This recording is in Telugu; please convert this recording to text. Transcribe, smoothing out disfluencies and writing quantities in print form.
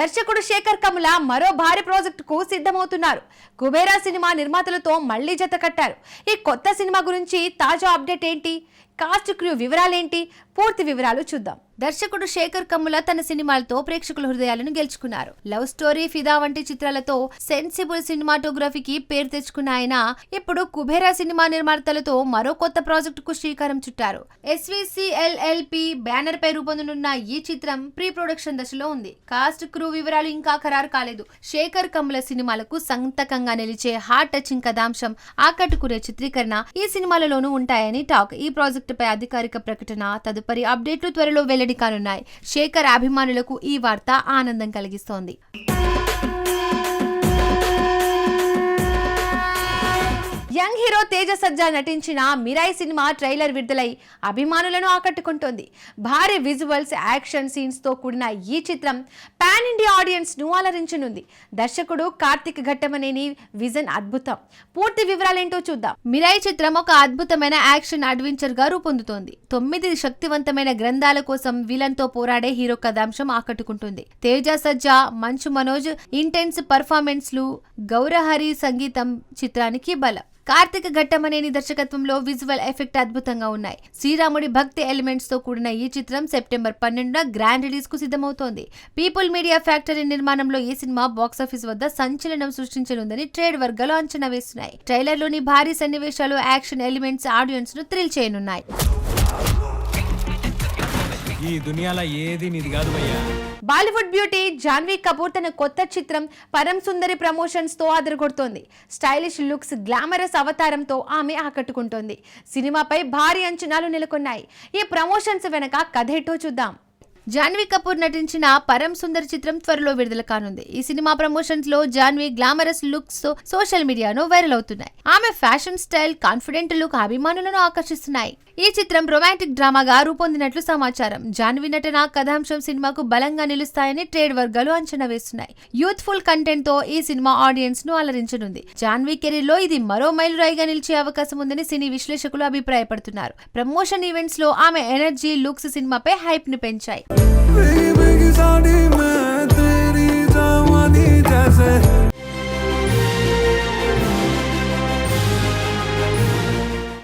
దర్శకుడు శేఖర్ కమ్ముల మరో భారీ ప్రాజెక్టుకు సిద్ధమవుతున్నారు. కుబేరా సినిమా నిర్మాతలతో మళ్లీ జత కట్టారు. ఈ కొత్త సినిమా గురించి తాజా అప్డేట్ ఏంటి, కాస్ట్ క్రూ వివరాలేంటి, పూర్తి వివరాలు చూద్దాం. దర్శకుడు శేఖర్ కమ్ముల తన సినిమాలతో ప్రేక్షకుల హృదయాలను గెలుచుకున్నారు. లవ్ స్టోరీ, ఫిదా వంటి చిత్రాలతో సెన్సిబుల్ సినిమాటోగ్రఫీకి పేరు తెచ్చుకున్న ఆయన ఇప్పుడు కుబేరా సినిమా నిర్మాతలతో మరో కొత్త ప్రాజెక్టుకు శ్రీకారం చుట్టారు. SVCLLP బ్యానర్ పై రూపొందనున్న ఈ చిత్రం ప్రీ ప్రొడక్షన్ దశలో ఉంది. కాస్ట్ క్రూ వివరాలు ఇంకా ఖరారు కాలేదు. శేఖర్ కమ్ముల సినిమాలకు సంతకంగా నిలిచే హార్ట్ టచింగ్ కథాంశం, ఆకట్టుకునే చిత్రీకరణ ఈ సినిమాలలోనూ ఉంటాయని టాక్. ఈ ప్రాజెక్టు పై అధికారిక ప్రకటన, తదుపరి అప్డేట్లు త్వరలో వెల్లడి కానున్నాయి. శేఖర్ అభిమానులకు ఈ వార్త ఆనందం కలిగిస్తోంది. యంగ్ హీరో తేజ సజ్జా నటించిన మిరాయి సినిమా ట్రైలర్ విడుదలై అభిమానులను ఆకట్టుకుంటోంది. భారీ విజువల్స్, యాక్షన్ సీన్స్ తో కూడిన ఈ చిత్రం పాన్ ఇండియా ఆడియన్స్ ను అలరించనుంది. దర్శకుడు కార్తిక్ ఘట్టమనేని విజన్ అద్భుతం. పూర్తి వివరాలేంటో చూద్దాం. మిరాయి చిత్రం ఒక అద్భుతమైన యాక్షన్ అడ్వెంచర్ గా రూపొందుతోంది. 9 శక్తివంతమైన గ్రంథాల కోసం విలన్ తో పోరాడే హీరో కథాంశం ఆకట్టుకుంటుంది. తేజ సజ్జా, మంచు మనోజ్ ఇంటెన్స్ పర్ఫార్మెన్స్ లు, గౌరహరి సంగీతం చిత్రానికి బలం. కార్తిక్ ఘట్టమనేని దర్శకత్వంలో విజువల్ ఎఫెక్ట్ అద్భుతంగా ఉన్నాయి. శ్రీరాముడి భక్తి ఎలిమెంట్స్ తో కూడిన ఈ చిత్రం సెప్టెంబర్ 12న గ్రాండ్ రిలీజ్ కు సిద్ధమవుతోంది. పీపుల్ మీడియా ఫ్యాక్టరీ నిర్మాణంలో ఈ సినిమా బాక్సాఫీస్ వద్ద సంచలనం సృష్టించనుందని ట్రేడ్ వర్గాలు అంచనా వేస్తున్నాయి. ట్రైలర్ లోని భారీ సన్నివేశాలు, యాక్షన్ ఎలిమెంట్స్ ఆడియన్స్ ను థ్రిల్ చేయనున్నాయి. ఈ దునియాలో ఏది నీది కాదు భయ్యా. బాలీవుడ్ బ్యూటీ జాన్వీ కపూర్ తన కొత్త చిత్రం పరం సుందరి ప్రమోషన్స్ తో అదరగొడుతోంది. స్టైలిష్ లుక్స్, గ్లామరస్ అవతారంతో ఆమె ఆకట్టుకుంటోంది. సినిమాపై భారీ అంచనాలు నెలకొన్నాయి. ఈ ప్రమోషన్స్ వెనక కథ ఏంటో చూద్దాం. జాన్వీ కపూర్ నటించిన పరం సుందరి చిత్రం త్వరలో విడుదల కానుంది. ఈ సినిమా ప్రమోషన్స్ లో జాన్వీ గ్లామరస్ లుక్స్ తో సోషల్ మీడియాను వైరల్ అవుతున్నాయి. ఆమె ఫ్యాషన్ స్టైల్, కాన్ఫిడెంట్ లుక్ అభిమానులను ఆకర్షిస్తున్నాయి. ఈ చిత్రం రొమాంటిక్ డ్రామాగా రూపొందినట్లు సమాచారం. జాన్వీ నటన, కథాంశం సినిమాకు బలంగా నిలుస్తాయని ట్రేడ్ వర్గాలు అంచనా వేస్తున్నాయి. యూత్ఫుల్ కంటెంట్ తో ఈ సినిమా ఆడియన్స్ ను అలరించనుంది. జాన్వీ కెరీర్ లో ఇది మరో మైలురాయిగా నిలిచే అవకాశం ఉందని సినీ విశ్లేషకులు అభిప్రాయపడుతున్నారు. ప్రమోషన్ ఈవెంట్స్ లో ఆమె ఎనర్జీ, లుక్స్ సినిమాపై హైప్ ని పెంచాయి.